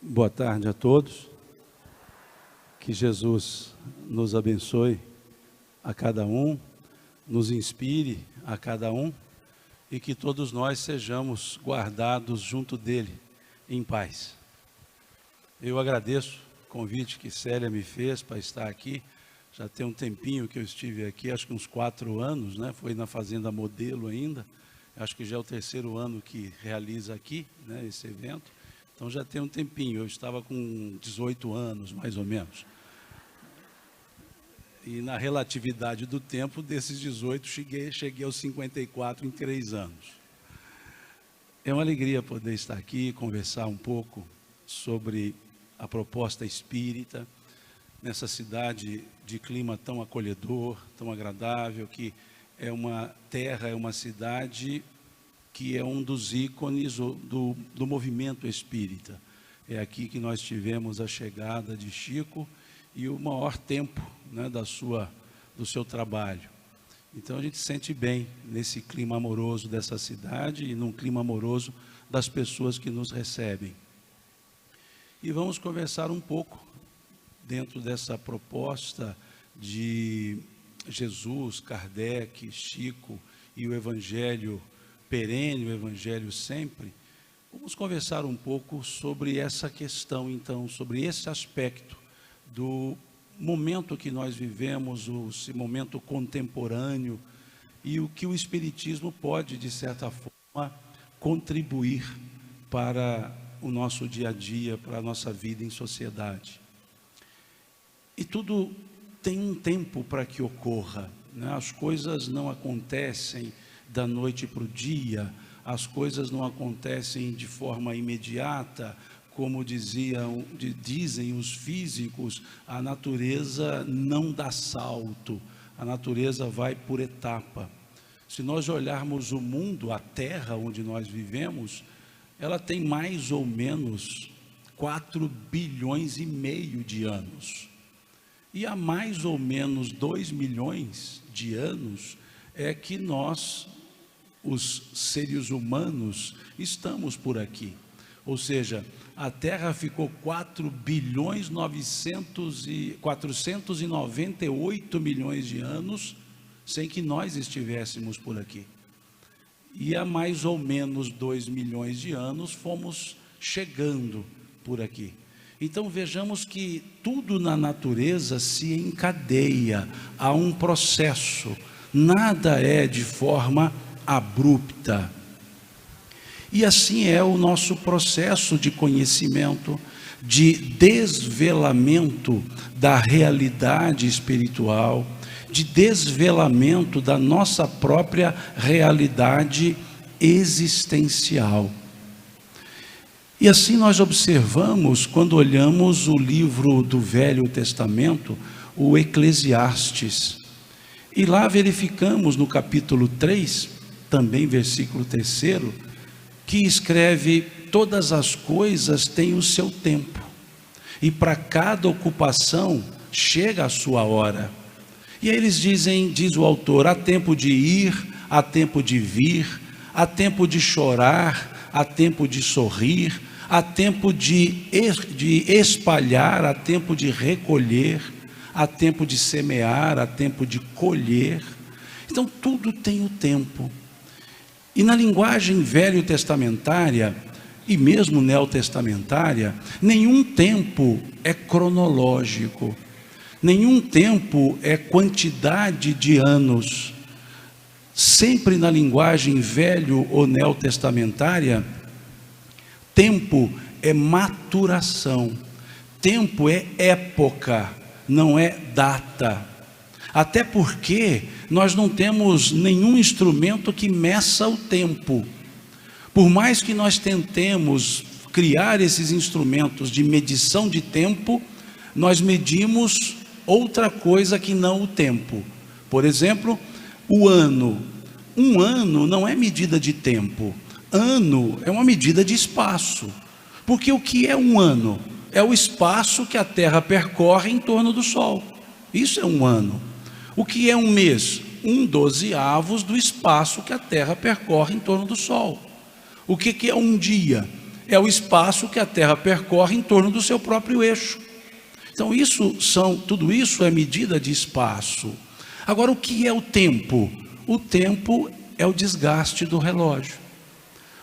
Boa tarde a todos. Que Jesus nos abençoe a cada um, nos inspire a cada um e que todos nós sejamos guardados junto dele em paz. Eu agradeço o convite que Célia me fez para estar aqui. Já tem um tempinho que eu estive aqui, acho que uns 4 anos, né? Foi na Fazenda Modelo ainda. Acho que já é o 3º ano que realiza aqui, né, esse evento. Então já tem um tempinho, eu estava com 18 anos, mais ou menos. E na relatividade do tempo, desses 18, cheguei aos 54 em 3 anos. É uma alegria poder estar aqui e conversar um pouco sobre a proposta espírita, nessa cidade de clima tão acolhedor, tão agradável, que é uma terra, é uma cidade que é um dos ícones do movimento espírita. É aqui que nós tivemos a chegada de Chico e o maior tempo, né, do seu trabalho. Então a gente sente bem nesse clima amoroso dessa cidade e num clima amoroso das pessoas que nos recebem. E vamos conversar um pouco dentro dessa proposta de Jesus, Kardec, Chico e o Evangelho perene, o Evangelho sempre. Vamos conversar um pouco sobre essa questão, então, sobre esse aspecto do momento que nós vivemos, esse momento contemporâneo, e o que o Espiritismo pode, de certa forma, contribuir para o nosso dia a dia, para a nossa vida em sociedade. E tudo tem um tempo para que ocorra, né? As coisas não acontecem da noite para o dia, as coisas não acontecem de forma imediata, como dizem os físicos, a natureza não dá salto, a natureza vai por etapa. Se nós olharmos o mundo, a terra onde nós vivemos, ela tem mais ou menos 4,5 bilhões de anos. E há mais ou menos 2 milhões de anos é que nós, os seres humanos, estamos por aqui. Ou seja, a Terra ficou 498 milhões de anos sem que nós estivéssemos por aqui. E há mais ou menos 2 milhões de anos fomos chegando por aqui. Então vejamos que tudo na natureza se encadeia a um processo, nada é de forma abrupta. E assim é o nosso processo de conhecimento, de desvelamento da realidade espiritual, de desvelamento da nossa própria realidade existencial. E assim nós observamos quando olhamos o livro do Velho Testamento, o Eclesiastes. E lá verificamos no capítulo 3, também versículo 3º, que escreve: todas as coisas têm o seu tempo, e para cada ocupação chega a sua hora. E aí eles dizem, diz o autor, há tempo de ir, há tempo de vir, há tempo de chorar, há tempo de sorrir, há tempo de espalhar, há tempo de recolher, há tempo de semear, há tempo de colher. Então tudo tem o tempo. E na linguagem velho-testamentária e mesmo neotestamentária, nenhum tempo é cronológico, nenhum tempo é quantidade de anos. Sempre na linguagem velho ou neotestamentária, tempo é maturação, tempo é época, não é data. Até porque nós não temos nenhum instrumento que meça o tempo. Por mais que nós tentemos criar esses instrumentos de medição de tempo, nós medimos outra coisa que não o tempo. Por exemplo, o ano. Um ano não é medida de tempo. Ano é uma medida de espaço. Porque o que é um ano? É o espaço que a Terra percorre em torno do Sol. Isso é um ano. O que é um mês? 1/12 do espaço que a Terra percorre em torno do Sol. O que é um dia? é o espaço que a Terra percorre em torno do seu próprio eixo. Então tudo isso é medida de espaço. Agora, o que é o tempo? O tempo é o desgaste do relógio.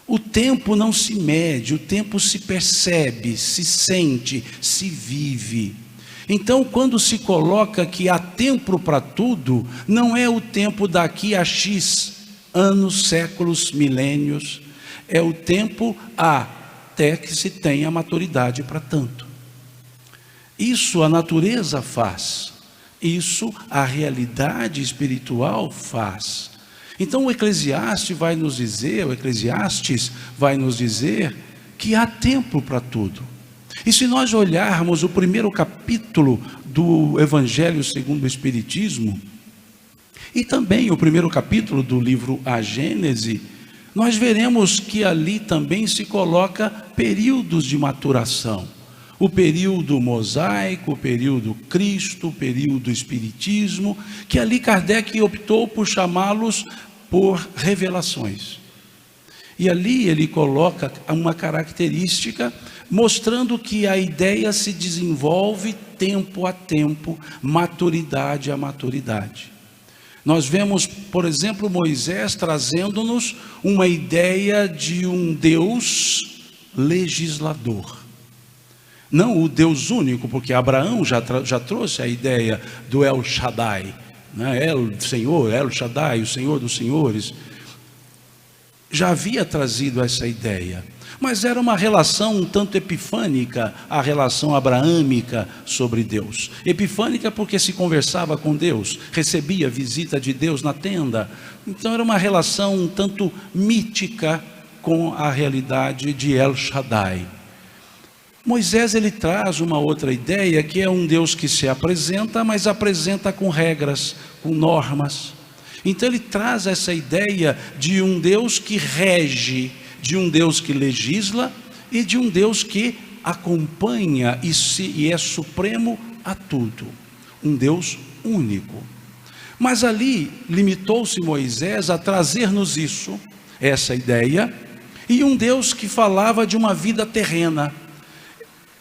O tempo não se mede, o tempo se percebe, se sente, se vive. Então, quando se coloca que há tempo para tudo, não é o tempo daqui a X anos, séculos, milênios, é o tempo até que se tenha maturidade para tanto. Isso a natureza faz, isso a realidade espiritual faz. Então o Eclesiastes vai nos dizer que há tempo para tudo. E se nós olharmos o primeiro capítulo do Evangelho segundo o Espiritismo, e também o primeiro capítulo do livro A Gênese, nós veremos que ali também se coloca períodos de maturação. O período mosaico, o período Cristo, o período Espiritismo, que ali Kardec optou por chamá-los por revelações. E ali ele coloca uma característica mostrando que a ideia se desenvolve tempo a tempo, maturidade a maturidade. Nós vemos, por exemplo, Moisés trazendo-nos uma ideia de um Deus legislador. Não o Deus único, porque Abraão já trouxe a ideia do El Shaddai, né? El Shaddai, o Senhor dos Senhores. Já havia trazido essa ideia, mas era uma relação um tanto epifânica, a relação abraâmica sobre Deus. Epifânica porque se conversava com Deus, recebia visita de Deus na tenda. Então era uma relação um tanto mítica com a realidade de El Shaddai. Moisés ele traz uma outra ideia, que é um Deus que se apresenta, mas apresenta com regras, com normas. Então ele traz essa ideia de um Deus que rege, de um Deus que legisla e de um Deus que acompanha e é supremo a tudo. Um Deus único. Mas ali limitou-se Moisés a trazer-nos essa ideia, e um Deus que falava de uma vida terrena.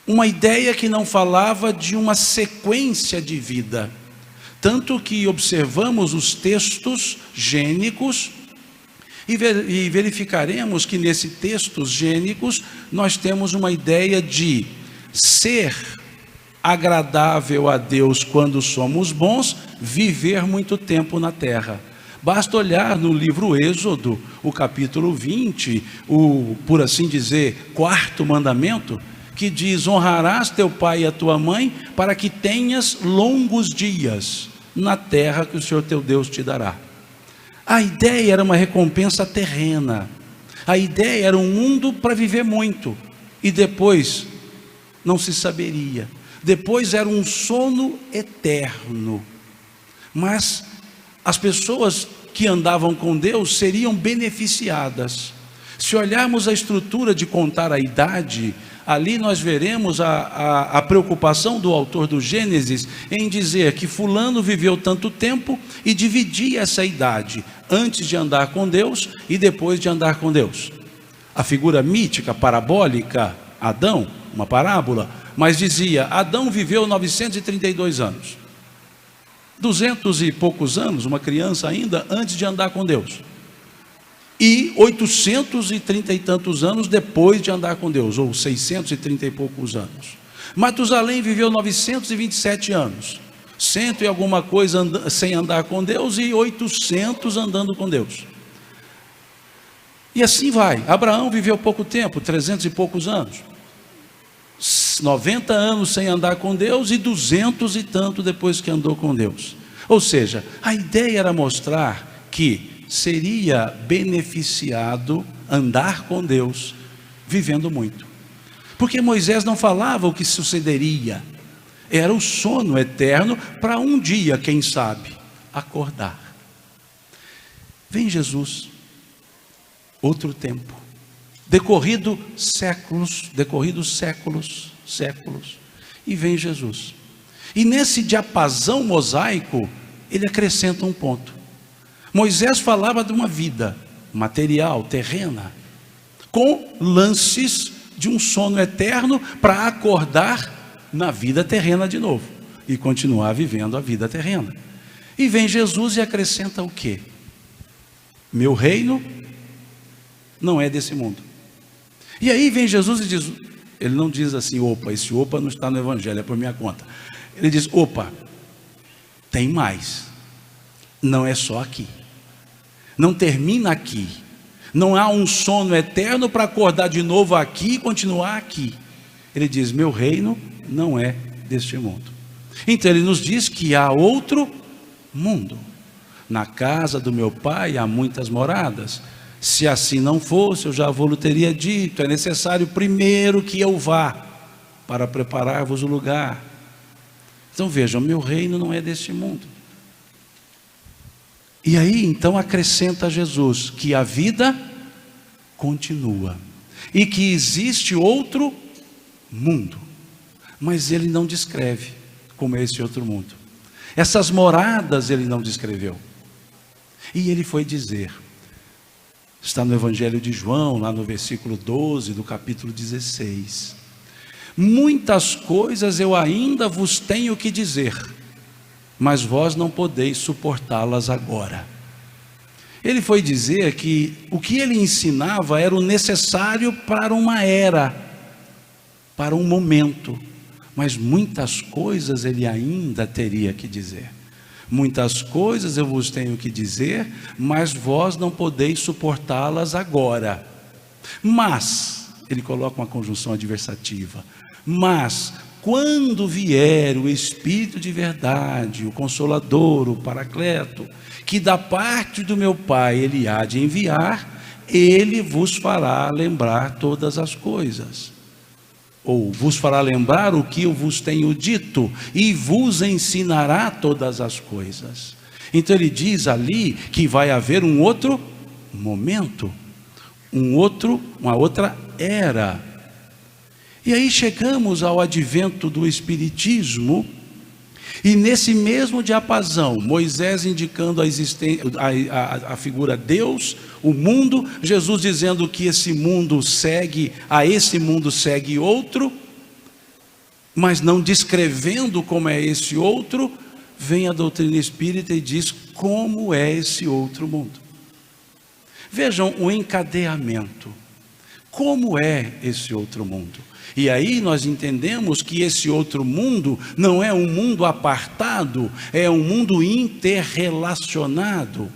Uma ideia que não falava de uma sequência de vida. Tanto que observamos os textos gênicos e verificaremos que nesses textos gênicos nós temos uma ideia de ser agradável a Deus quando somos bons, viver muito tempo na terra. Basta olhar no livro Êxodo, o capítulo 20, por assim dizer, 4º mandamento, que diz: honrarás teu pai e a tua mãe, para que tenhas longos dias na terra que o Senhor teu Deus te dará. A ideia era uma recompensa terrena, a ideia era um mundo para viver muito, e depois não se saberia, depois era um sono eterno. Mas as pessoas que andavam com Deus seriam beneficiadas. Se olharmos a estrutura de contar a idade, ali nós veremos a preocupação do autor do Gênesis em dizer que fulano viveu tanto tempo e dividia essa idade, antes de andar com Deus e depois de andar com Deus. A figura mítica, parabólica, Adão, uma parábola, mas dizia: Adão viveu 932 anos, 200 e poucos anos, uma criança ainda, antes de andar com Deus. E 830 e tantos anos depois de andar com Deus, ou 630 e poucos anos. Matusalém viveu 927 anos, 100 e alguma coisa sem andar com Deus, e 800 andando com Deus. E assim vai. Abraão viveu pouco tempo, 300 e poucos anos, 90 anos sem andar com Deus, e 200 e tanto depois que andou com Deus. Ou seja, a ideia era mostrar que seria beneficiado andar com Deus, vivendo muito. Porque Moisés não falava o que sucederia, era o sono eterno para um dia, quem sabe, acordar. Vem Jesus, outro tempo, decorrido séculos, e vem Jesus. E nesse diapasão mosaico, ele acrescenta um ponto. Moisés falava de uma vida material, terrena, com lances de um sono eterno para acordar na vida terrena de novo e continuar vivendo a vida terrena. E vem Jesus e acrescenta o quê? Meu reino não é desse mundo. E aí vem Jesus e diz, ele não diz assim, opa, esse opa não está no Evangelho, é por minha conta. Ele diz, opa, tem mais. Não é só aqui. Não termina aqui. Não há um sono eterno para acordar de novo aqui e continuar aqui. Ele diz, meu reino não é deste mundo. Então ele nos diz que há outro mundo. Na casa do meu pai há muitas moradas. Se assim não fosse, eu já vou-lhe teria dito, é necessário primeiro que eu vá, para preparar-vos o lugar. Então vejam, meu reino não é deste mundo. E aí então acrescenta Jesus, que a vida continua, e que existe outro mundo, mas ele não descreve como é esse outro mundo. Essas moradas ele não descreveu. E ele foi dizer, está no Evangelho de João, lá no versículo 12 do capítulo 16. Muitas coisas eu ainda vos tenho que dizer, mas vós não podeis suportá-las agora. Ele foi dizer que o que ele ensinava era o necessário para uma era, para um momento, mas muitas coisas ele ainda teria que dizer. Muitas coisas eu vos tenho que dizer, mas vós não podeis suportá-las agora. Mas, ele coloca uma conjunção adversativa, mas quando vier o Espírito de verdade, o Consolador, o Paracleto, que da parte do meu Pai ele há de enviar, ele vos fará lembrar todas as coisas. Ou vos fará lembrar o que eu vos tenho dito, e vos ensinará todas as coisas. Então ele diz ali que vai haver um outro momento, uma outra era. E aí chegamos ao advento do Espiritismo, e nesse mesmo diapasão, Moisés indicando a existência, a figura Deus, o mundo, Jesus dizendo que esse mundo segue, a esse mundo segue outro, mas não descrevendo como é esse outro, vem a doutrina espírita e diz como é esse outro mundo. Vejam o encadeamento, como é esse outro mundo? E aí nós entendemos que esse outro mundo não é um mundo apartado, é um mundo interrelacionado.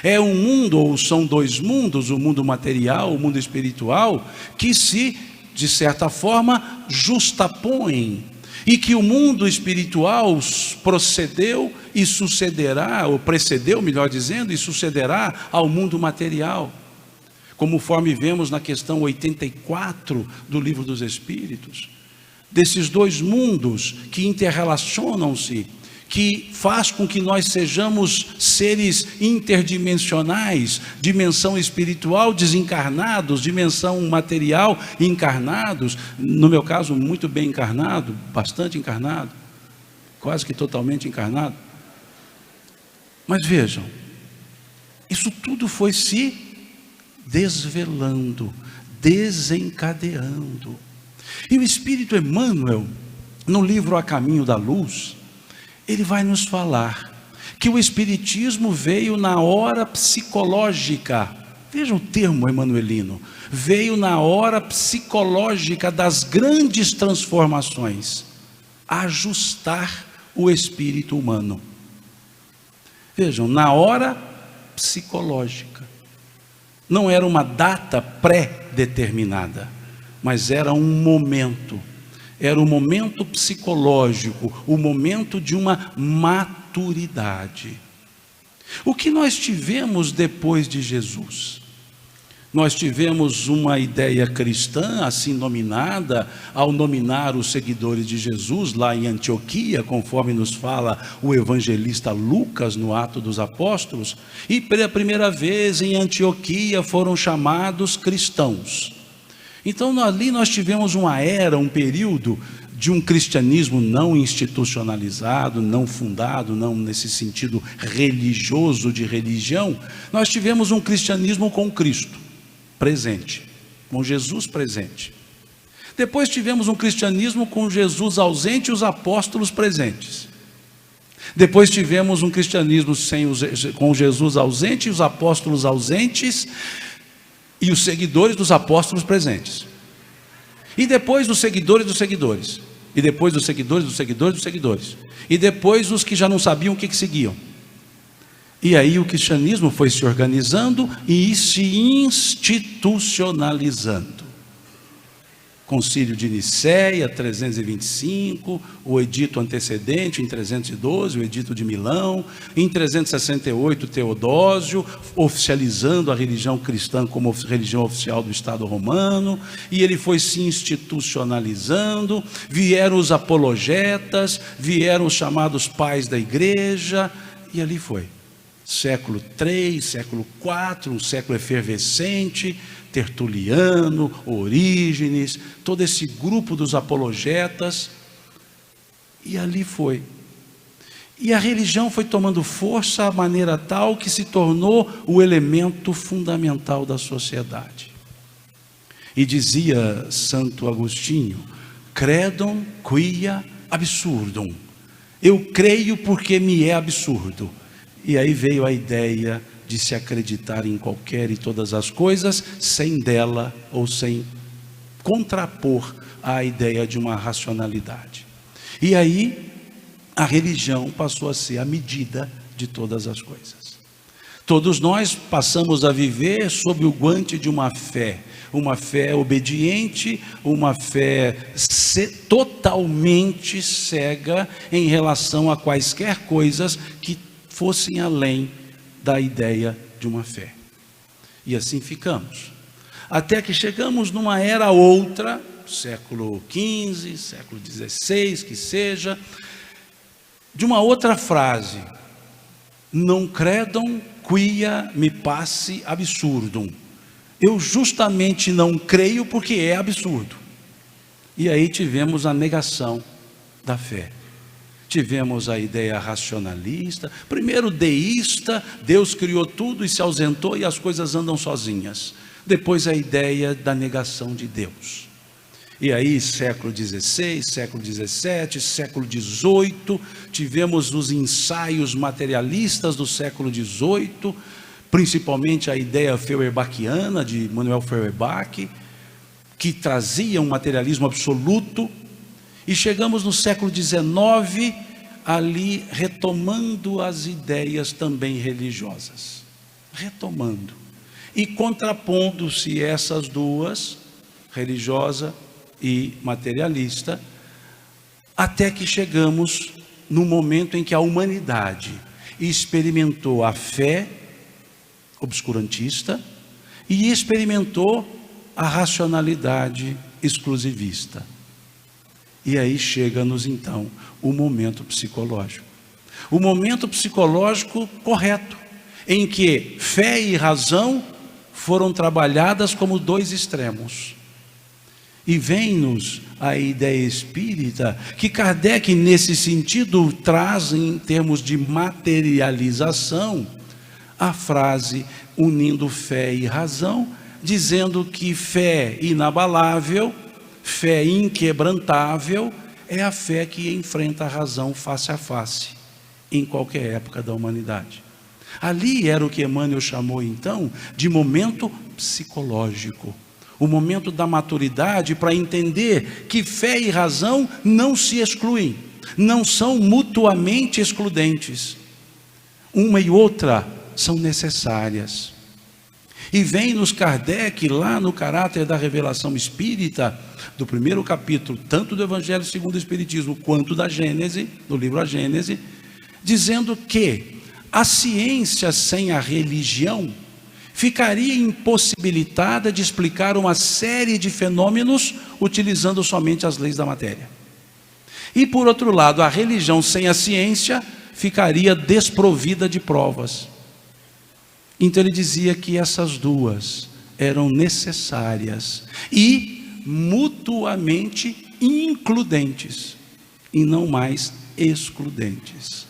É um mundo, ou são dois mundos, o mundo material, o mundo espiritual, que se, de certa forma, justapõem. E que o mundo espiritual procedeu e sucederá, ou precedeu, melhor dizendo, e sucederá ao mundo material. Conforme vemos na questão 84 do Livro dos Espíritos, desses dois mundos que interrelacionam-se, que faz com que nós sejamos seres interdimensionais, dimensão espiritual desencarnados, dimensão material encarnados, no meu caso muito bem encarnado, bastante encarnado, quase que totalmente encarnado. Mas vejam, isso tudo foi se desvelando, desencadeando. E o Espírito Emmanuel, no livro A Caminho da Luz, ele vai nos falar que o Espiritismo veio na hora psicológica. Veja o termo emanuelino, veio na hora psicológica das grandes transformações, ajustar o espírito humano. Vejam, na hora psicológica. Não era uma data pré-determinada, mas era um momento psicológico, o momento de uma maturidade. O que nós tivemos depois de Jesus? Nós tivemos uma ideia cristã, assim nominada, ao nominar os seguidores de Jesus lá em Antioquia, conforme nos fala o evangelista Lucas no Atos dos Apóstolos, e pela primeira vez em Antioquia foram chamados cristãos. Então ali nós tivemos uma era, um período de um cristianismo não institucionalizado, não fundado, não nesse sentido religioso de religião. Nós tivemos um cristianismo com Cristo presente, com Jesus presente. Depois tivemos um cristianismo com Jesus ausente e os apóstolos presentes. Depois tivemos um cristianismo com Jesus ausente e os apóstolos ausentes e os seguidores dos apóstolos presentes. E depois os seguidores dos seguidores. E depois os seguidores dos seguidores dos seguidores. E depois os que já não sabiam o que seguiam. E aí o cristianismo foi se organizando e se institucionalizando. Concílio de Nicéia, 325, o edito antecedente, em 312, o edito de Milão, em 368, Teodósio, oficializando a religião cristã como religião oficial do Estado romano, e ele foi se institucionalizando, vieram os apologetas, vieram os chamados pais da igreja, e ali foi. Século III, século IV, um século efervescente, Tertuliano, Orígenes, todo esse grupo dos apologetas, e ali foi. E a religião foi tomando força à maneira tal que se tornou o elemento fundamental da sociedade. E dizia Santo Agostinho, credum quia absurdum, eu creio porque me é absurdo. E aí veio a ideia de se acreditar em qualquer e todas as coisas, sem dela ou sem contrapor a ideia de uma racionalidade. E aí a religião passou a ser a medida de todas as coisas. Todos nós passamos a viver sob o guante de uma fé obediente, uma fé totalmente cega em relação a quaisquer coisas que fossem além da ideia de uma fé. E assim ficamos. Até que chegamos numa era outra, século XV, século XVI, que seja, de uma outra frase, não credam quia me passe absurdum. Eu justamente não creio porque é absurdo. E aí tivemos a negação da fé. Tivemos a ideia racionalista, primeiro deísta, Deus criou tudo e se ausentou e as coisas andam sozinhas. Depois a ideia da negação de Deus. E aí século XVI, século XVII, século XVIII, tivemos os ensaios materialistas do século XVIII, principalmente a ideia feuerbachiana de Manuel Feuerbach, que trazia um materialismo absoluto. E chegamos no século XIX, ali retomando as ideias também religiosas. Retomando. E contrapondo-se essas duas, religiosa e materialista, até que chegamos no momento em que a humanidade experimentou a fé obscurantista e experimentou a racionalidade exclusivista. E aí chega-nos então o momento psicológico. O momento psicológico correto, em que fé e razão foram trabalhadas como dois extremos. E vem-nos a ideia espírita, que Kardec nesse sentido traz em termos de materialização, a frase unindo fé e razão, dizendo que fé inabalável, fé inquebrantável, é a fé que enfrenta a razão face a face, em qualquer época da humanidade. Ali era o que Emmanuel chamou então de momento psicológico, o momento da maturidade para entender que fé e razão não se excluem, não são mutuamente excludentes, uma e outra são necessárias. E vem-nos Kardec, lá no caráter da revelação espírita, do primeiro capítulo, tanto do Evangelho segundo o Espiritismo, quanto da Gênese, do livro A Gênese, dizendo que a ciência sem a religião ficaria impossibilitada de explicar uma série de fenômenos utilizando somente as leis da matéria. E por outro lado, a religião sem a ciência ficaria desprovida de provas. Então ele dizia que essas duas eram necessárias e mutuamente includentes, e não mais excludentes.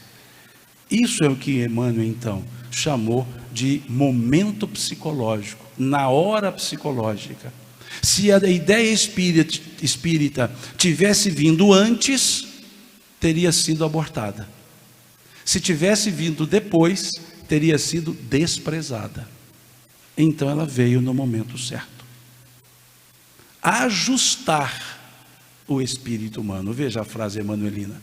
Isso é o que Emmanuel então chamou de momento psicológico, na hora psicológica. Se a ideia espírita tivesse vindo antes, teria sido abortada. Se tivesse vindo depois, teria sido desprezada. Então ela veio no momento certo. Ajustar o espírito humano. Veja a frase emanuelina.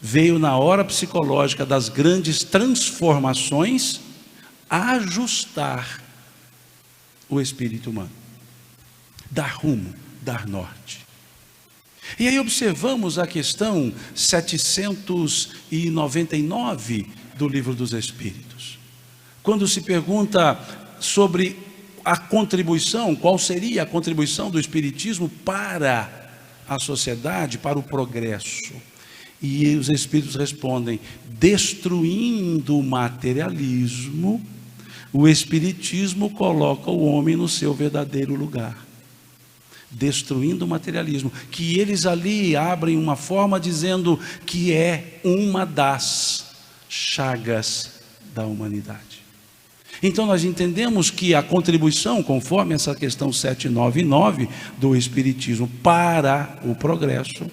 Veio na hora psicológica das grandes transformações, ajustar o espírito humano. Dar rumo, dar norte. E aí observamos a questão 799 do Livro dos Espíritos. Quando se pergunta sobre a contribuição, qual seria a contribuição do Espiritismo para a sociedade, para o progresso. E os Espíritos respondem: destruindo o materialismo, o Espiritismo coloca o homem no seu verdadeiro lugar. Destruindo o materialismo, que eles ali abrem uma forma dizendo que é uma das chagas da humanidade. Então nós entendemos que a contribuição, conforme essa questão 799 do Espiritismo para o progresso,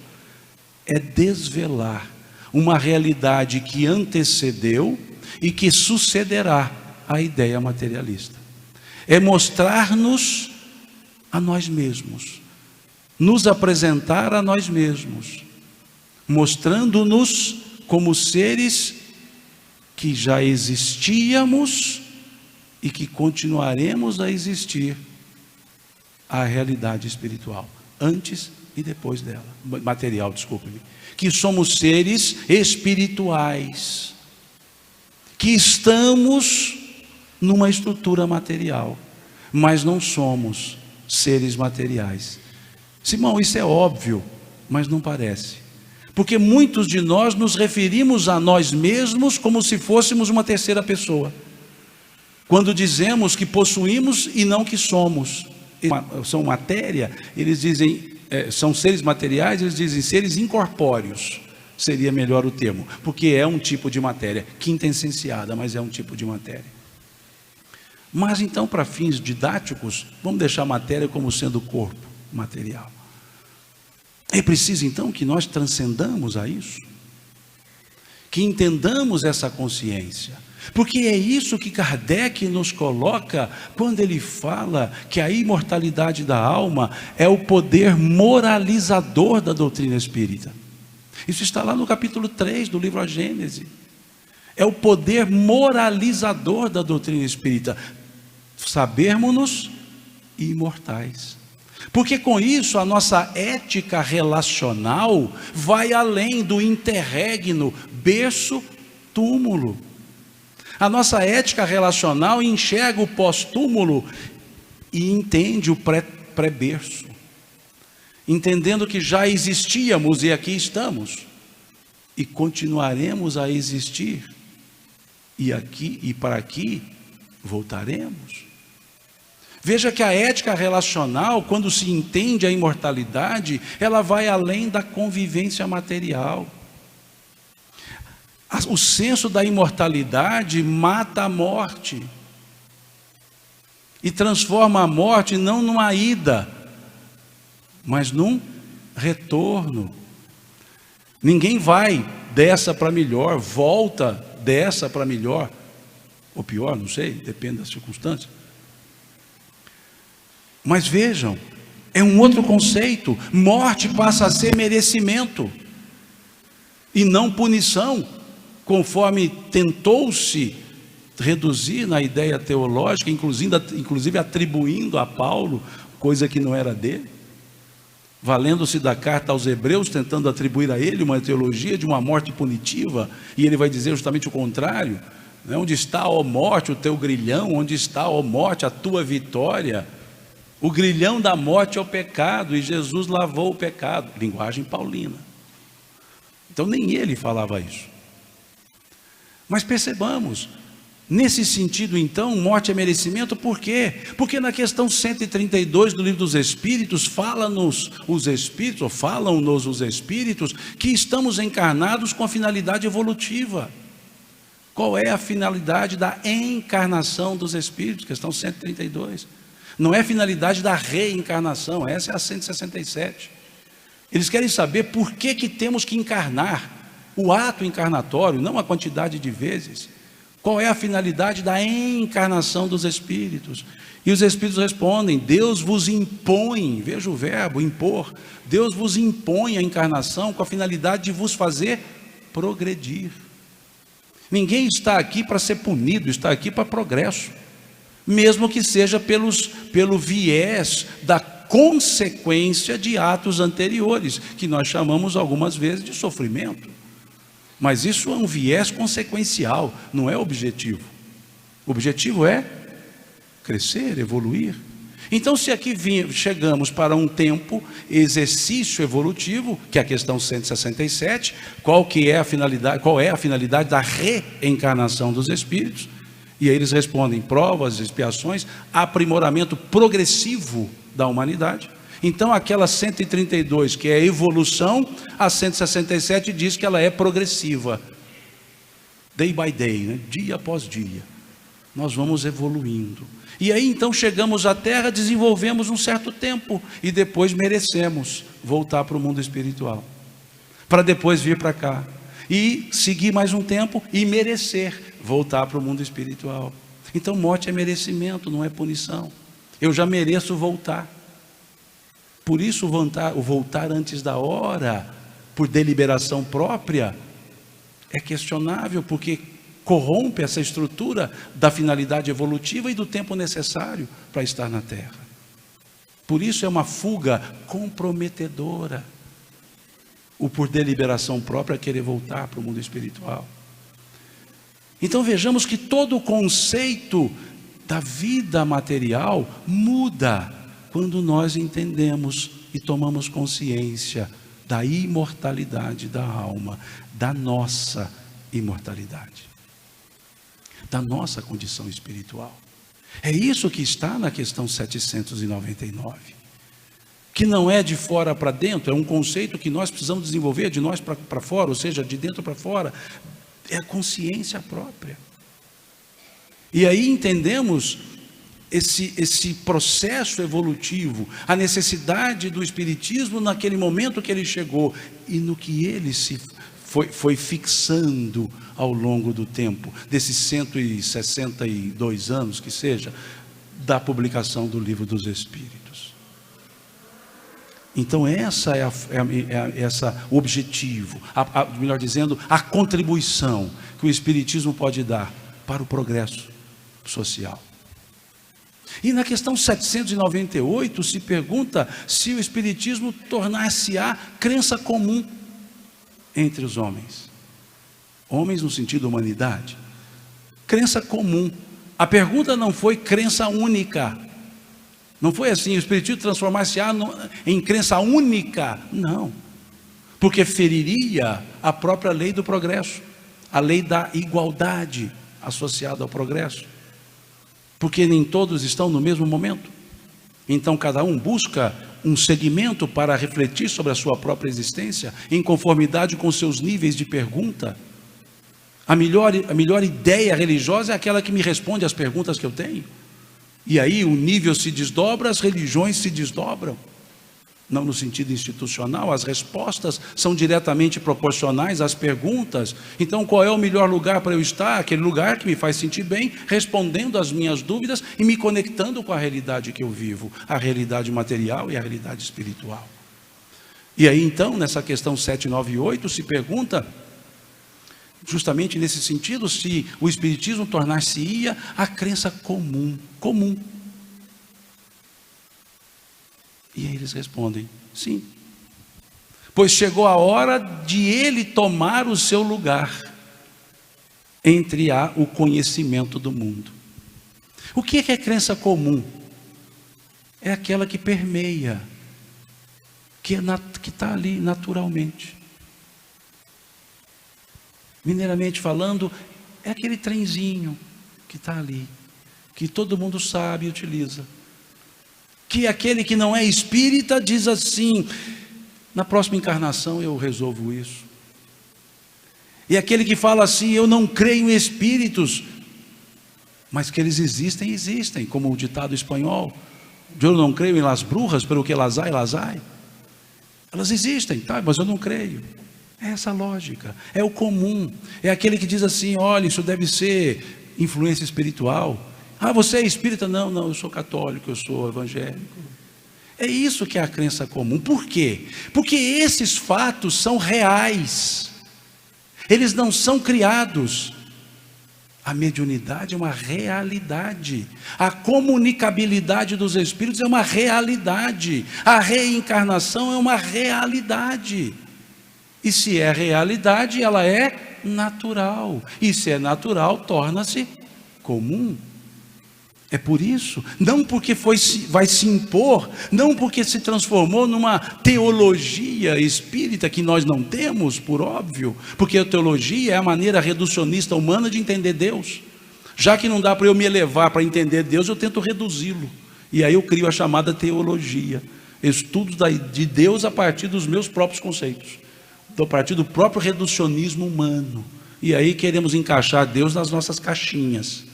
é desvelar uma realidade que antecedeu e que sucederá à ideia materialista. É mostrar-nos a nós mesmos, nos apresentar a nós mesmos, mostrando-nos como seres que já existíamos e que continuaremos a existir a realidade espiritual, antes e depois dela, material, desculpe-me, que somos seres espirituais, que estamos numa estrutura material, mas não somos seres materiais. Simão, isso é óbvio, mas não parece, porque muitos de nós nos referimos a nós mesmos como se fôssemos uma terceira pessoa, quando dizemos que possuímos e não que somos. São matéria, eles dizem, são seres materiais, eles dizem seres incorpóreos, seria melhor o termo, porque é um tipo de matéria, quintessenciada, mas é um tipo de matéria. Mas então, para fins didáticos, vamos deixar a matéria como sendo corpo material. É preciso então que nós transcendamos a isso, que entendamos essa consciência, porque é isso que Kardec nos coloca quando ele fala que a imortalidade da alma é o poder moralizador da doutrina espírita. Isso está lá no capítulo 3 do livro A Gênese. É o poder moralizador da doutrina espírita, sabermos-nos imortais. Porque com isso a nossa ética relacional vai além do interregno berço-túmulo. A nossa ética relacional enxerga o pós-túmulo e entende o pré-berço, entendendo que já existíamos e aqui estamos, e continuaremos a existir, e aqui e para aqui voltaremos. Veja que a ética relacional, quando se entende a imortalidade, ela vai além da convivência material. O senso da imortalidade mata a morte e transforma a morte não numa ida, mas num retorno. Ninguém vai dessa para melhor, volta dessa para melhor, ou pior, não sei, depende das circunstâncias. Mas vejam, é um outro conceito. Morte passa a ser merecimento e não punição, conforme tentou-se reduzir na ideia teológica, inclusive atribuindo a Paulo coisa que não era dele, valendo-se da carta aos Hebreus, tentando atribuir a ele uma teologia de uma morte punitiva, e ele vai dizer justamente o contrário, né? Onde está, ó morte, o teu grilhão? Onde está, ó morte, a tua vitória? O grilhão da morte é o pecado, e Jesus lavou o pecado, linguagem paulina. Então nem ele falava isso. Mas percebamos, nesse sentido então, morte é merecimento, por quê? Porque na questão 132 do Livro dos Espíritos, falam-nos os Espíritos, que estamos encarnados com a finalidade evolutiva. Qual é a finalidade da encarnação dos Espíritos? Questão 132. Não é a finalidade da reencarnação, essa é a 167. Eles querem saber por que temos que encarnar, o ato encarnatório, não a quantidade de vezes. Qual é a finalidade da encarnação dos espíritos? E os espíritos respondem: Deus vos impõe, veja o verbo, impor. Deus vos impõe a encarnação com a finalidade de vos fazer progredir. Ninguém está aqui para ser punido, está aqui para progresso. Mesmo que seja pelo viés da consequência de atos anteriores, que nós chamamos algumas vezes de sofrimento. Mas isso é um viés consequencial, não é objetivo. O objetivo é crescer, evoluir. Então, se aqui chegamos para um tempo, exercício evolutivo, que é a questão 167, qual é a finalidade da reencarnação dos espíritos? E aí eles respondem: provas, expiações, aprimoramento progressivo da humanidade. Então aquela 132 que é a evolução, a 167 diz que ela é progressiva, day by day, né? Dia após dia, nós vamos evoluindo. E aí então chegamos à Terra, desenvolvemos um certo tempo, e depois merecemos voltar para o mundo espiritual, para depois vir para cá, e seguir mais um tempo, e merecer voltar para o mundo espiritual. Então morte é merecimento, não é punição. Eu já mereço voltar. Por isso o voltar antes da hora, por deliberação própria, é questionável, porque corrompe essa estrutura da finalidade evolutiva e do tempo necessário para estar na Terra. Por isso é uma fuga comprometedora, o por deliberação própria querer voltar para o mundo espiritual. Então vejamos que todo o conceito da vida material muda quando nós entendemos e tomamos consciência da imortalidade da alma, da nossa imortalidade, da nossa condição espiritual. É isso que está na questão 799, que não é de fora para dentro, é um conceito que nós precisamos desenvolver de nós para fora, ou seja, de dentro para fora, é a consciência própria. E aí entendemos esse processo evolutivo, a necessidade do Espiritismo naquele momento que ele chegou, e no que ele foi fixando ao longo do tempo, desses 162 anos que seja, da publicação do Livro dos Espíritos. Então essa é o objetivo, melhor dizendo, a contribuição que o Espiritismo pode dar para o progresso social. E na questão 798 se pergunta se o Espiritismo tornar-se-á crença comum entre os homens. Homens no sentido humanidade. Crença comum. A pergunta não foi crença única. Não foi assim, o Espiritismo transformar-se-á em crença única. Não. Porque feriria a própria lei do progresso, a lei da igualdade associada ao progresso. Porque nem todos estão no mesmo momento. Então cada um busca um segmento para refletir sobre a sua própria existência, em conformidade com seus níveis de pergunta. A melhor ideia religiosa é aquela que me responde às perguntas que eu tenho. E aí o nível se desdobra, as religiões se desdobram. Não no sentido institucional, as respostas são diretamente proporcionais às perguntas. Então qual é o melhor lugar para eu estar? Aquele lugar que me faz sentir bem, respondendo às minhas dúvidas e me conectando com a realidade que eu vivo, a realidade material e a realidade espiritual. E aí então, nessa questão 798, se pergunta, justamente nesse sentido, se o Espiritismo tornar-se-ia a crença comum. E aí eles respondem: sim, pois chegou a hora de ele tomar o seu lugar entre o conhecimento do mundo. O que é crença comum? É aquela que permeia, que está ali naturalmente. Mineiramente falando, é aquele trenzinho que está ali, que todo mundo sabe e utiliza. Que aquele que não é espírita diz assim: na próxima encarnação eu resolvo isso. E aquele que fala assim: eu não creio em espíritos, mas que eles existem, como o ditado espanhol: Eu não creio em las brujas, pelo que las hay. Elas existem, tá? Mas eu não creio. É essa a lógica, é o comum. É aquele que diz assim: olha, isso deve ser influência espiritual. Ah, você é espírita? Não, eu sou católico, eu sou evangélico. É isso que é a crença comum. Por quê? Porque esses fatos são reais. Eles não são criados. A mediunidade é uma realidade. A comunicabilidade dos espíritos é uma realidade. A reencarnação é uma realidade. E se é realidade, ela é natural. E se é natural, torna-se comum. É por isso, não porque vai se impor, não porque se transformou numa teologia espírita que nós não temos, por óbvio, porque a teologia é a maneira reducionista humana de entender Deus. Já que não dá para eu me elevar para entender Deus, eu tento reduzi-lo. E aí eu crio a chamada teologia, estudos de Deus a partir dos meus próprios conceitos, a partir do próprio reducionismo humano. E aí queremos encaixar Deus nas nossas caixinhas.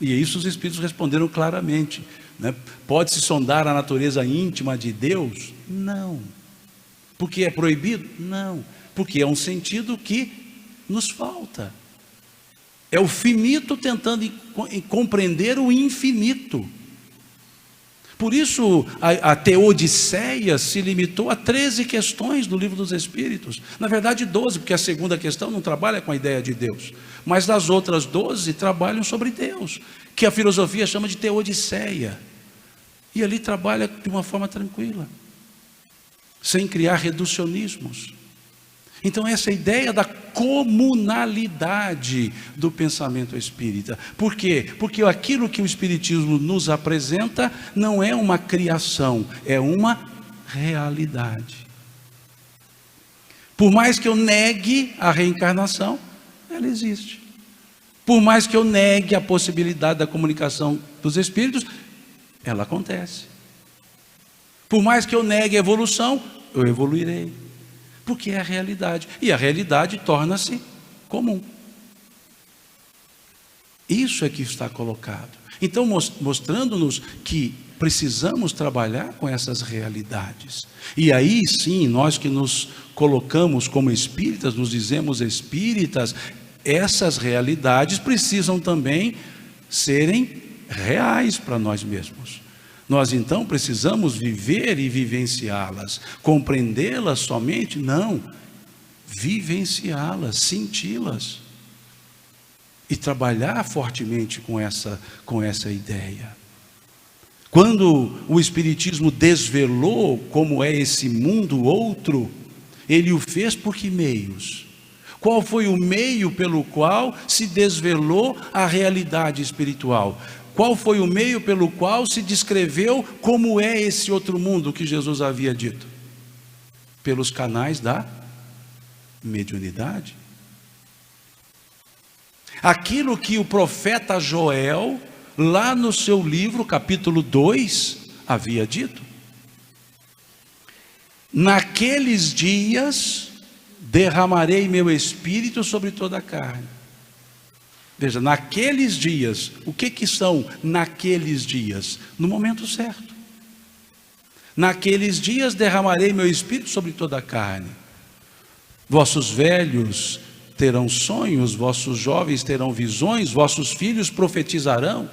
E isso os Espíritos responderam claramente, né? Pode-se sondar a natureza íntima de Deus? Não. Porque é proibido? Não. Porque é um sentido que nos falta. É o finito tentando compreender o infinito. Por isso a Teodiceia se limitou a 13 questões do Livro dos Espíritos. Na verdade 12, porque a segunda questão não trabalha com a ideia de Deus. Mas das outras 12 trabalham sobre Deus, que a filosofia chama de Teodiceia. E ali trabalha de uma forma tranquila, sem criar reducionismos. Então essa ideia da comunalidade do pensamento espírita. Por quê? Porque aquilo que o Espiritismo nos apresenta não é uma criação, é uma realidade. Por mais que eu negue a reencarnação, ela existe. Por mais que eu negue a possibilidade da comunicação dos espíritos, ela acontece. Por mais que eu negue a evolução, eu evoluirei. Porque é a realidade. E a realidade torna-se comum. Isso é que está colocado. Então, mostrando-nos que precisamos trabalhar com essas realidades. E aí sim, nós que nos colocamos como espíritas, nos dizemos espíritas, essas realidades precisam também serem reais para nós mesmos. Nós então precisamos viver e vivenciá-las, compreendê-las somente? Não, vivenciá-las, senti-las e trabalhar fortemente com essa ideia. Quando o Espiritismo desvelou como é esse mundo outro, ele o fez por que meios? Qual foi o meio pelo qual se desvelou a realidade espiritual? Qual foi o meio pelo qual se descreveu como é esse outro mundo que Jesus havia dito? Pelos canais da mediunidade. Aquilo que o profeta Joel, lá no seu livro, capítulo 2, havia dito. Naqueles dias derramarei meu espírito sobre toda a carne. Veja, naqueles dias, o que são naqueles dias? No momento certo. Naqueles dias derramarei meu espírito sobre toda a carne. Vossos velhos terão sonhos, vossos jovens terão visões, vossos filhos profetizarão.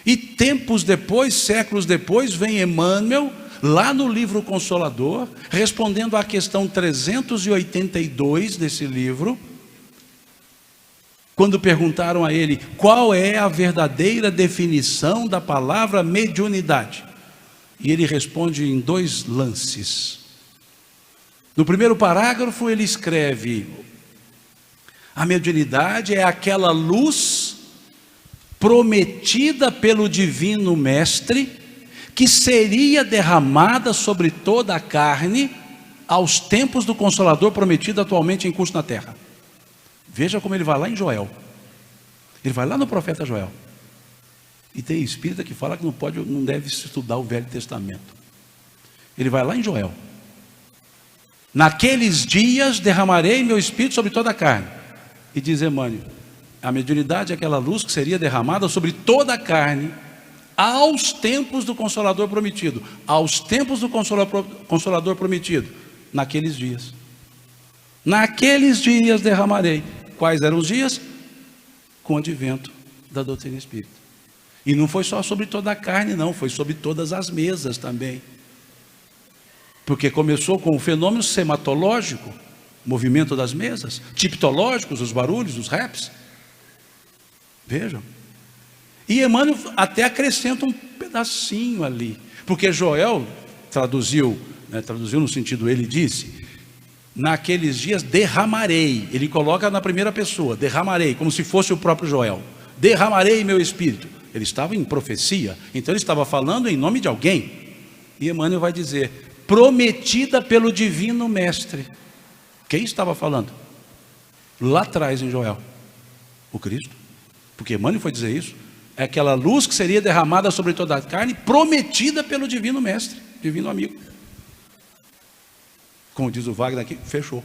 E tempos depois, séculos depois, vem Emmanuel, lá no livro Consolador, respondendo à questão 382 desse livro, quando perguntaram a ele qual é a verdadeira definição da palavra mediunidade. E ele responde em 2 lances. No primeiro parágrafo ele escreve: a mediunidade é aquela luz prometida pelo Divino Mestre, que seria derramada sobre toda a carne aos tempos do Consolador prometido atualmente em curso na terra. Veja como ele vai lá em Joel. Ele vai lá no profeta Joel. E tem espírita que fala que não deve estudar o Velho Testamento. Ele vai lá em Joel. Naqueles dias derramarei meu espírito sobre toda a carne. E diz Emmanuel, a mediunidade é aquela luz que seria derramada sobre toda a carne aos tempos do Consolador prometido. Aos tempos do Consolador prometido. Naqueles dias. Naqueles dias derramarei. Quais eram os dias? Com o advento da doutrina espírita. E não foi só sobre toda a carne, não. Foi sobre todas as mesas também. Porque começou com o fenômeno sematológico, movimento das mesas, tiptológicos, os barulhos, os raps. Vejam. E Emmanuel até acrescenta um pedacinho ali. Porque Joel traduziu no sentido, ele disse, naqueles dias derramarei. Ele coloca na primeira pessoa, derramarei, como se fosse o próprio Joel. Derramarei meu espírito. Ele estava em profecia, então ele estava falando em nome de alguém. E Emmanuel vai dizer, prometida pelo divino mestre. Quem estava falando? Lá atrás em Joel, o Cristo. Porque Emmanuel foi dizer isso. É aquela luz que seria derramada sobre toda a carne, prometida pelo divino mestre, divino amigo. Como diz o Wagner aqui, fechou.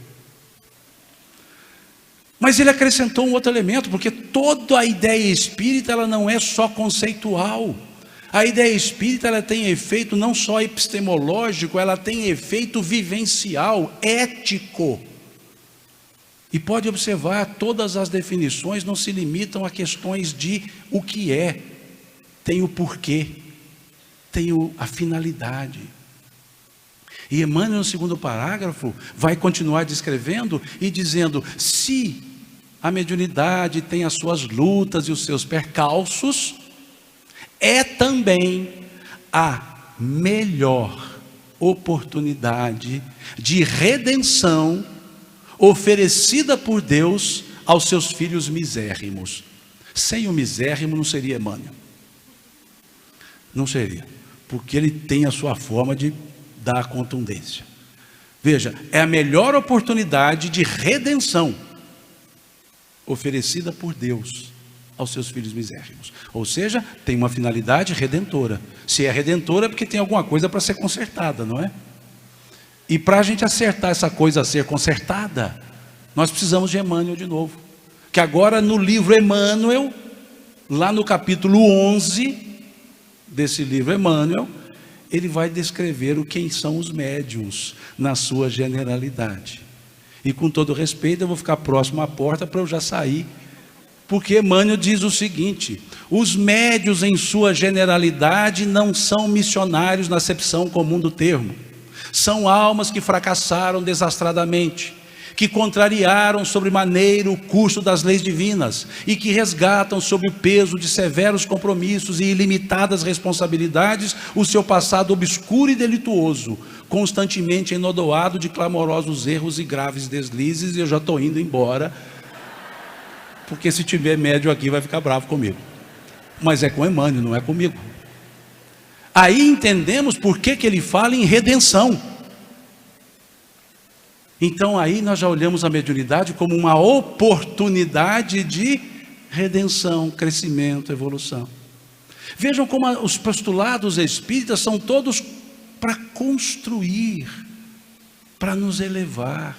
Mas ele acrescentou um outro elemento, porque toda a ideia espírita, ela não é só conceitual. A ideia espírita, ela tem efeito não só epistemológico, ela tem efeito vivencial, ético. E pode observar, todas as definições não se limitam a questões de o que é, tem o porquê, tem a finalidade. E Emmanuel, no segundo parágrafo, vai continuar descrevendo e dizendo, se a mediunidade tem as suas lutas e os seus percalços, é também a melhor oportunidade de redenção oferecida por Deus aos seus filhos misérrimos. Sem o misérrimo não seria Emmanuel. Não seria, porque ele tem a sua forma de dar contundência. Veja, é a melhor oportunidade de redenção oferecida por Deus aos seus filhos misérrimos. Ou seja, tem uma finalidade redentora. Se é redentora é porque tem alguma coisa para ser consertada, não é? E para a gente acertar essa coisa a ser consertada, nós precisamos de Emmanuel de novo. Que agora no livro Emmanuel, lá no capítulo 11 desse livro Emmanuel, ele vai descrever quem são os médiuns na sua generalidade. E com todo respeito, eu vou ficar próximo à porta para eu já sair. Porque Emmanuel diz o seguinte: os médiuns em sua generalidade não são missionários na acepção comum do termo. São almas que fracassaram desastradamente, que contrariaram sobremaneira o curso das leis divinas e que resgatam sob o peso de severos compromissos e ilimitadas responsabilidades o seu passado obscuro e delituoso, constantemente enodoado de clamorosos erros e graves deslizes. E eu já estou indo embora, porque se tiver médium aqui vai ficar bravo comigo. Mas é com Emmanuel, não é comigo. Aí entendemos por que ele fala em redenção. Então aí nós já olhamos a mediunidade como uma oportunidade de redenção, crescimento, evolução. Vejam como os postulados espíritas são todos para construir, para nos elevar,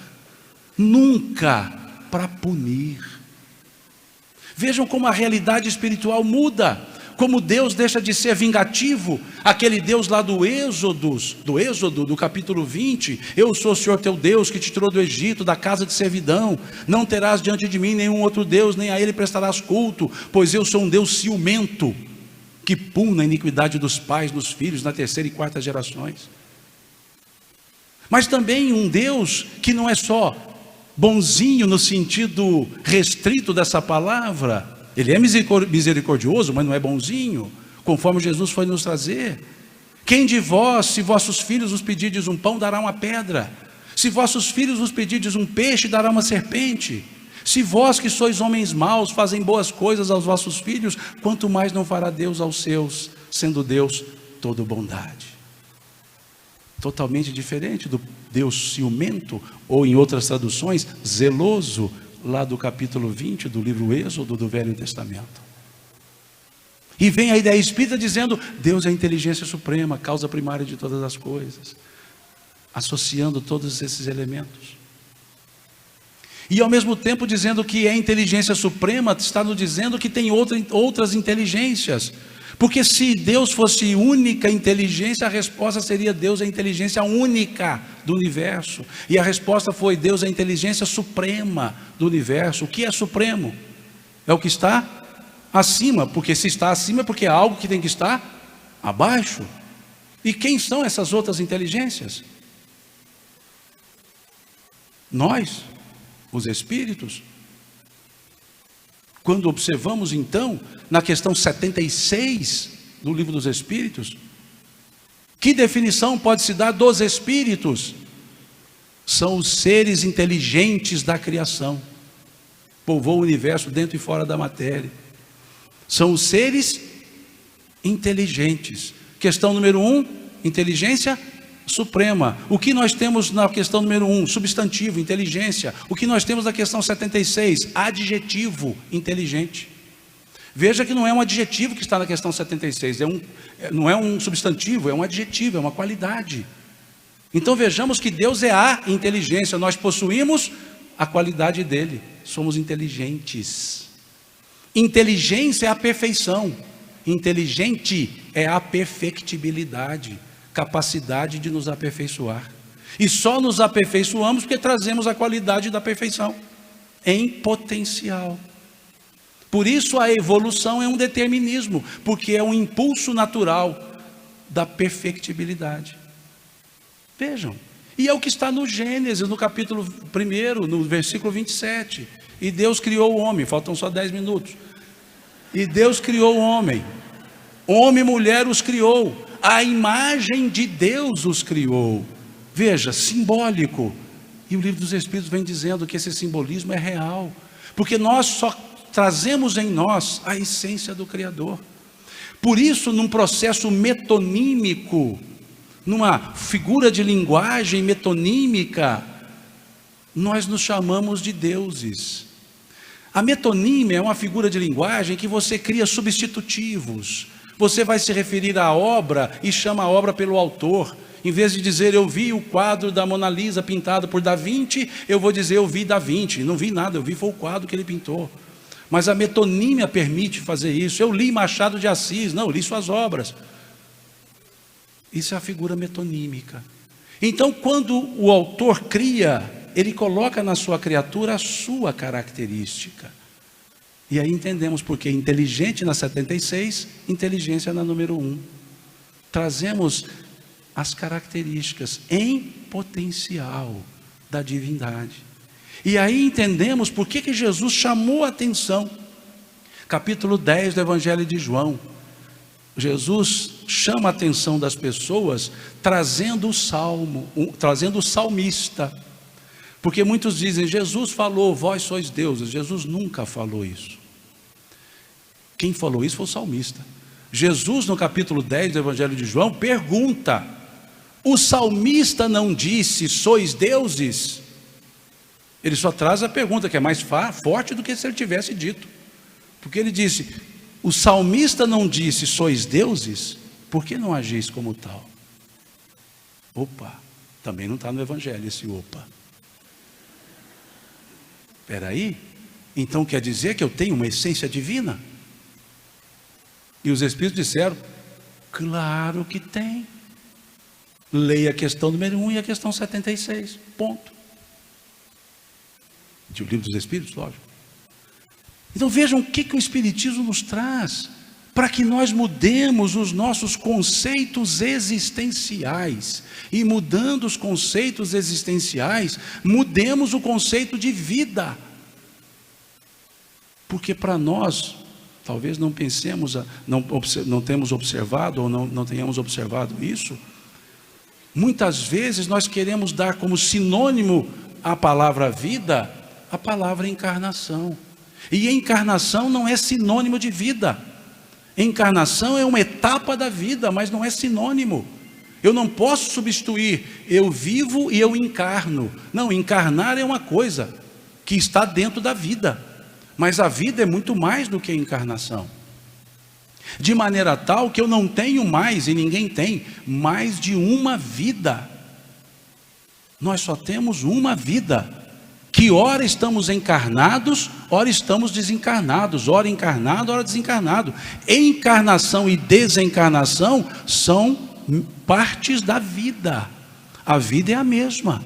nunca para punir. Vejam como a realidade espiritual muda, como Deus deixa de ser vingativo, aquele Deus lá do Êxodo, do capítulo 20, eu sou o Senhor teu Deus que te tirou do Egito, da casa de servidão, não terás diante de mim nenhum outro Deus, nem a ele prestarás culto, pois eu sou um Deus ciumento, que puna a iniquidade dos pais nos filhos, na terceira e quarta gerações. Mas também um Deus que não é só bonzinho no sentido restrito dessa palavra. Ele é misericordioso, mas não é bonzinho, conforme Jesus foi nos trazer. Quem de vós, se vossos filhos vos pedirdes um pão, dará uma pedra? Se vossos filhos vos pedirdes um peixe, dará uma serpente? Se vós que sois homens maus, fazem boas coisas aos vossos filhos, quanto mais não fará Deus aos seus, sendo Deus todo bondade. Totalmente diferente do Deus ciumento, ou em outras traduções, zeloso, lá do capítulo 20 do livro Êxodo do Velho Testamento. E vem a ideia espírita dizendo, Deus é a inteligência suprema, causa primária de todas as coisas, associando todos esses elementos. E ao mesmo tempo dizendo que é a inteligência suprema, está nos dizendo que tem outras inteligências, Porque se Deus fosse única inteligência, a resposta seria: Deus é a inteligência única do universo. E a resposta foi: Deus é a inteligência suprema do universo. O que é supremo? É o que está acima, porque se está acima é porque é algo que tem que estar abaixo. E quem são essas outras inteligências? Nós, os espíritos. Quando observamos então, na questão 76 do Livro dos Espíritos, que definição pode se dar dos espíritos? São os seres inteligentes da criação, povoam o universo dentro e fora da matéria. São os seres inteligentes. Questão número 1, inteligência suprema. O que nós temos na questão número 1? Substantivo, inteligência. O que nós temos na questão 76? Adjetivo, inteligente. Veja que não é um adjetivo que está na questão 76, não é um substantivo, é um adjetivo, é uma qualidade. Então vejamos que Deus é a inteligência, nós possuímos a qualidade dele, somos inteligentes. Inteligência é a perfeição, inteligente é a perfectibilidade, capacidade de nos aperfeiçoar. E só nos aperfeiçoamos porque trazemos a qualidade da perfeição em potencial. Por isso a evolução é um determinismo, porque é um impulso natural da perfectibilidade. Vejam, e é o que está no Gênesis, no capítulo 1, no versículo 27. E Deus criou o homem, faltam só 10 minutos. E Deus criou o homem e mulher os criou, a imagem de Deus os criou. Veja, simbólico. E o Livro dos Espíritos vem dizendo que esse simbolismo é real, porque nós só trazemos em nós a essência do Criador. Por isso, num processo metonímico, numa figura de linguagem metonímica, nós nos chamamos de deuses. A metonímia é uma figura de linguagem que você cria substitutivos. Você vai se referir à obra e chama a obra pelo autor. Em vez de dizer eu vi o quadro da Mona Lisa pintado por Da Vinci, eu vou dizer eu vi Da Vinci. Não vi nada, eu vi foi o quadro que ele pintou. Mas a metonímia permite fazer isso. Eu li Machado de Assis, não, eu li suas obras. Isso é a figura metonímica. Então, quando o autor cria, ele coloca na sua criatura a sua característica. E aí entendemos porque inteligente na 76, inteligência na número 1. Trazemos as características em potencial da divindade. E aí entendemos por que Jesus chamou a atenção. Capítulo 10 do Evangelho de João. Jesus chama a atenção das pessoas trazendo o salmo, trazendo o salmista. Porque muitos dizem, Jesus falou, vós sois deuses. Jesus nunca falou isso. Quem falou isso foi o salmista. Jesus, no capítulo 10 do Evangelho de João, pergunta: o salmista não disse, sois deuses? Ele só traz a pergunta, que é mais forte do que se ele tivesse dito. Porque ele disse, o salmista não disse, sois deuses? Por que não agis como tal? Opa, também não está no Evangelho esse opa. Espera aí, então quer dizer que eu tenho uma essência divina? E os Espíritos disseram, claro que tem. Leia a questão número 1 e a questão 76, ponto. De O Livro dos Espíritos, lógico. Então vejam o que o Espiritismo nos traz, para que nós mudemos os nossos conceitos existenciais, e mudando os conceitos existenciais, mudemos o conceito de vida, porque para nós, talvez não pensemos, não temos observado, ou não tenhamos observado isso, muitas vezes nós queremos dar como sinônimo à palavra vida, a palavra encarnação. E encarnação não é sinônimo de vida. Encarnação é uma etapa da vida, mas não é sinônimo. Eu não posso substituir eu vivo e eu encarno. Não, encarnar é uma coisa que está dentro da vida. Mas a vida é muito mais do que a encarnação. De maneira tal que eu não tenho mais, e ninguém tem, mais de uma vida. Nós só temos uma vida, que ora estamos encarnados, ora estamos desencarnados, ora encarnado, ora desencarnado. Encarnação e desencarnação são partes da vida. A vida é a mesma.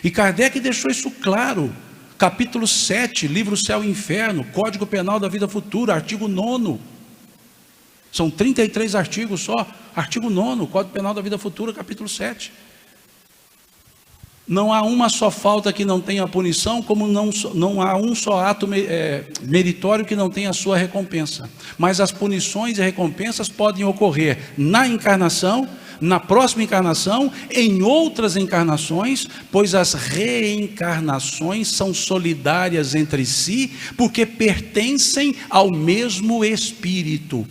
E Kardec deixou isso claro. Capítulo 7, livro Céu e Inferno, Código Penal da Vida Futura, artigo 9º. São 33 artigos só. Artigo 9º, Código Penal da Vida Futura, capítulo 7. Não há uma só falta que não tenha punição, como não há um só ato meritório que não tenha a sua recompensa. Mas as punições e recompensas podem ocorrer na encarnação, na próxima encarnação, em outras encarnações, pois as reencarnações são solidárias entre si, porque pertencem ao mesmo espírito.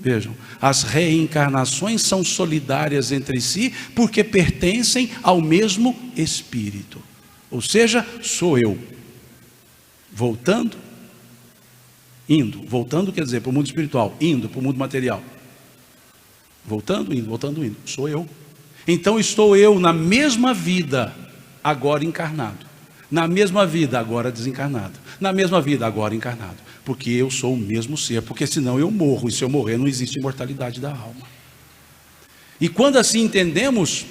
Vejam, as reencarnações são solidárias entre si, porque pertencem ao mesmo espírito. Ou seja, sou eu, voltando, indo. Voltando quer dizer para o mundo espiritual, indo para o mundo material. Voltando, indo, sou eu. Então estou eu na mesma vida, agora encarnado. Na mesma vida, agora desencarnado. Na mesma vida, agora encarnado. Porque eu sou o mesmo ser, porque senão eu morro, e se eu morrer não existe imortalidade da alma. E quando assim entendemos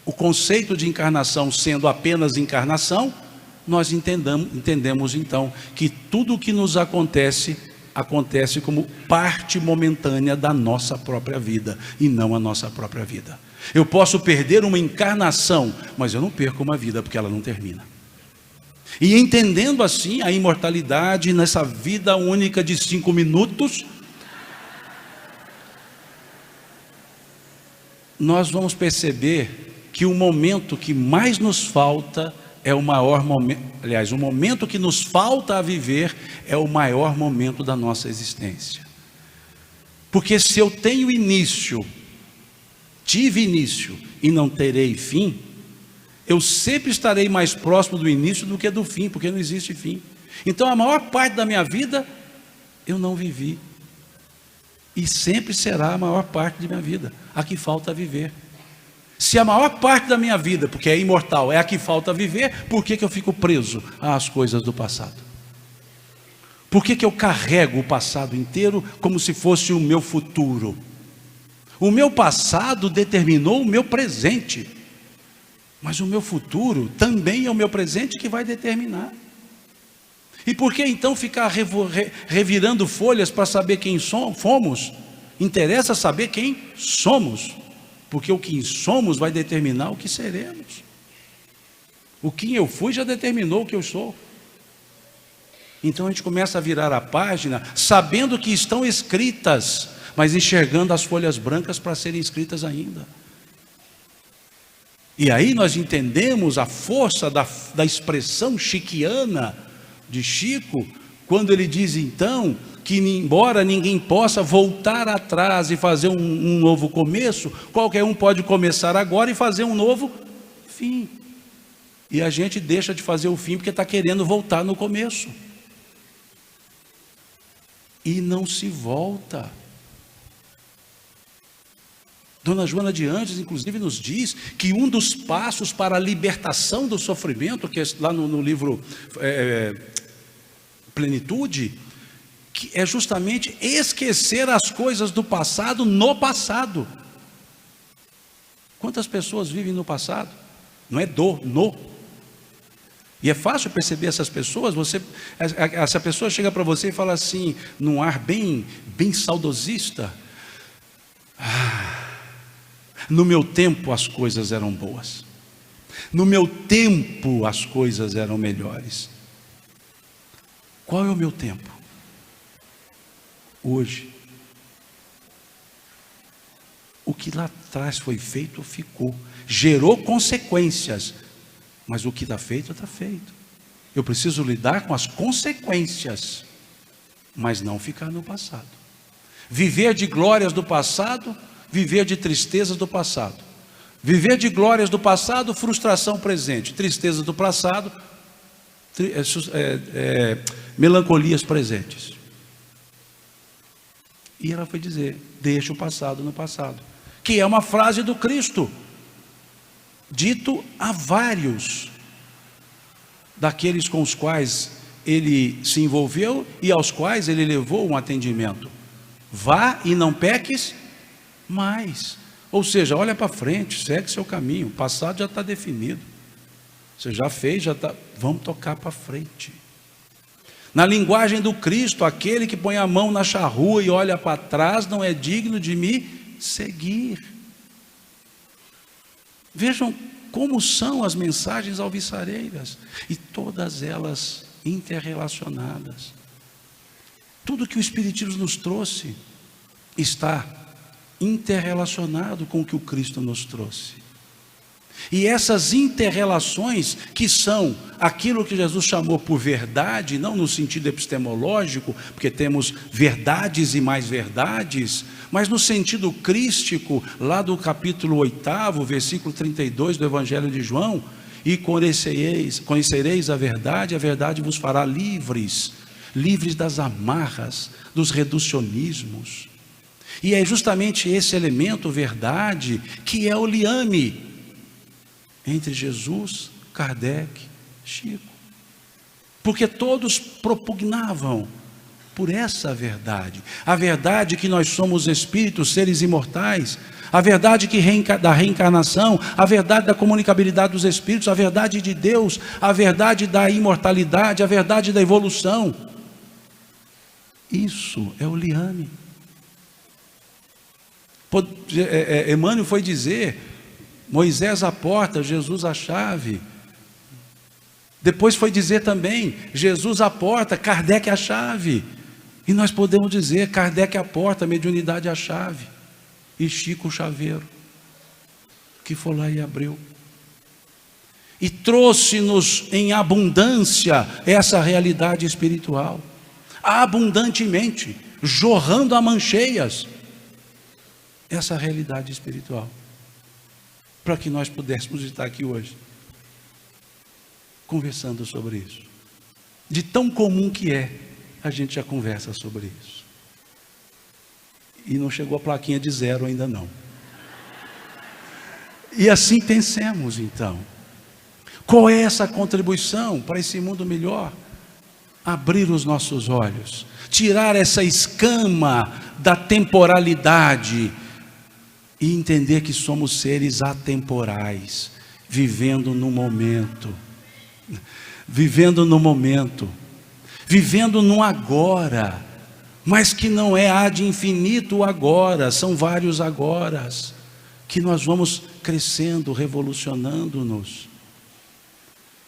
o conceito de encarnação sendo apenas encarnação, nós entendemos então que tudo o que nos acontece como parte momentânea da nossa própria vida, e não a nossa própria vida. Eu posso perder uma encarnação, mas eu não perco uma vida, porque ela não termina. E entendendo assim a imortalidade nessa vida única de 5 minutos, nós vamos perceber que o momento que mais nos falta é o maior momento, aliás, o momento que nos falta a viver é o maior momento da nossa existência. Porque se eu tenho início, tive início e não terei fim, eu sempre estarei mais próximo do início do que do fim, porque não existe fim. Então a maior parte da minha vida eu não vivi, e sempre será a maior parte da minha vida a que falta viver. Se a maior parte da minha vida, porque é imortal, é a que falta viver, por que eu fico preso às coisas do passado? Por que eu carrego o passado inteiro como se fosse o meu futuro? O meu passado determinou o meu presente, mas o meu futuro também é o meu presente que vai determinar. E por que então ficar revirando folhas para saber quem fomos? Interessa saber quem somos, porque o que somos vai determinar o que seremos. O quem eu fui já determinou o que eu sou. Então a gente começa a virar a página sabendo que estão escritas, mas enxergando as folhas brancas para serem escritas ainda. E aí nós entendemos a força da expressão chiquiana de Chico, quando ele diz então que embora ninguém possa voltar atrás e fazer um novo começo, qualquer um pode começar agora e fazer um novo fim. E a gente deixa de fazer o fim porque está querendo voltar no começo. E não se volta. Dona Joana de Ângeles, inclusive, nos diz que um dos passos para a libertação do sofrimento, que é lá no livro Plenitude, que é justamente esquecer as coisas do passado no passado. Quantas pessoas vivem no passado? Não é no. E é fácil perceber essas pessoas. Essa pessoa chega para você e fala assim, num ar bem saudosista: no meu tempo as coisas eram boas. No meu tempo as coisas eram melhores. Qual é o meu tempo? Hoje. O que lá atrás foi feito, ficou. Gerou consequências. Mas o que está feito, está feito. Eu preciso lidar com as consequências, mas não ficar no passado. Viver de glórias do passado, viver de tristezas do passado. Viver de glórias do passado, frustração presente. Tristezas do passado, melancolias presentes. E ela foi dizer: deixa o passado no passado. Que é uma frase do Cristo, dito a vários. daqueles com os quais ele se envolveu e aos quais ele levou um atendimento. Vá e não peques mais. Ou seja, olha para frente, segue seu caminho. O passado já está definido. Você já fez, já está. Vamos tocar para frente. Na linguagem do Cristo, aquele que põe a mão na charrua e olha para trás não é digno de me seguir. Vejam como são as mensagens alvissareiras, e todas elas interrelacionadas. Tudo que o Espiritismo nos trouxe está interrelacionado com o que o Cristo nos trouxe. E essas interrelações, que são aquilo que Jesus chamou por verdade, não no sentido epistemológico, porque temos verdades e mais verdades, mas no sentido crístico, lá do capítulo 8, versículo 32 do Evangelho de João: e conhecereis a verdade vos fará livres das amarras, dos reducionismos. E é justamente esse elemento verdade que é o liame entre Jesus, Kardec, Chico, porque todos propugnavam por essa verdade, a verdade que nós somos espíritos, seres imortais, a verdade da reencarnação, a verdade da comunicabilidade dos espíritos, a verdade de Deus, a verdade da imortalidade, a verdade da evolução. Isso é o liame. Emmanuel foi dizer: Moisés a porta, Jesus a chave. Depois foi dizer também: Jesus a porta, Kardec a chave. E nós podemos dizer: Kardec a porta, mediunidade a chave, e Chico o chaveiro, que foi lá e abriu. E trouxe-nos em abundância essa realidade espiritual, abundantemente, jorrando a mancheias, essa realidade espiritual, para que nós pudéssemos estar aqui hoje, conversando sobre isso. De tão comum que é, a gente já conversa sobre isso. E não chegou a plaquinha de 0 ainda não. E assim pensemos então. Qual é essa contribuição para esse mundo melhor? Abrir os nossos olhos, tirar essa escama da temporalidade e entender que somos seres atemporais, vivendo no momento, vivendo no agora, mas que não é ad infinito o agora, são vários agoras, que nós vamos crescendo, revolucionando-nos,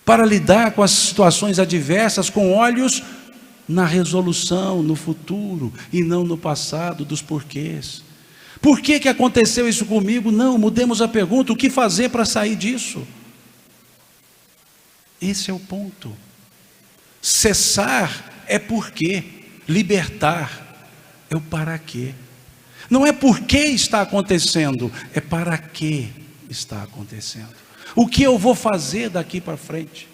para lidar com as situações adversas com olhos na resolução, no futuro, e não no passado dos porquês. Por que aconteceu isso comigo? Não, mudemos a pergunta: o que fazer para sair disso? Esse é o ponto. Cessar é por quê, libertar é o para quê. Não é por que está acontecendo, é para que está acontecendo. O que eu vou fazer daqui para frente?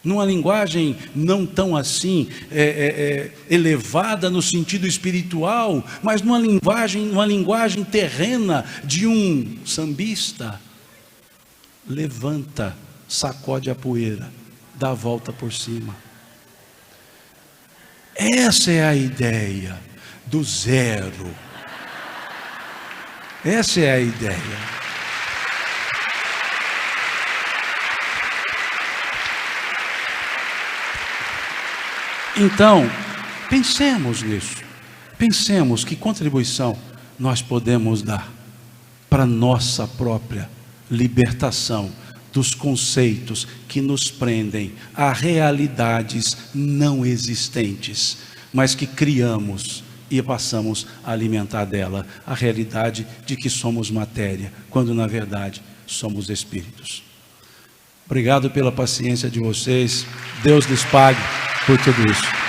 Numa linguagem não tão assim elevada no sentido espiritual, mas numa linguagem terrena de um sambista: levanta, sacode a poeira, dá a volta por cima. Essa é a ideia do zero. Essa é a ideia. Então, pensemos nisso. Pensemos que contribuição nós podemos dar para nossa própria libertação dos conceitos que nos prendem a realidades não existentes, mas que criamos e passamos a alimentar dela a realidade de que somos matéria, quando na verdade somos espíritos. Obrigado pela paciência de vocês. Deus lhes pague por tudo isso.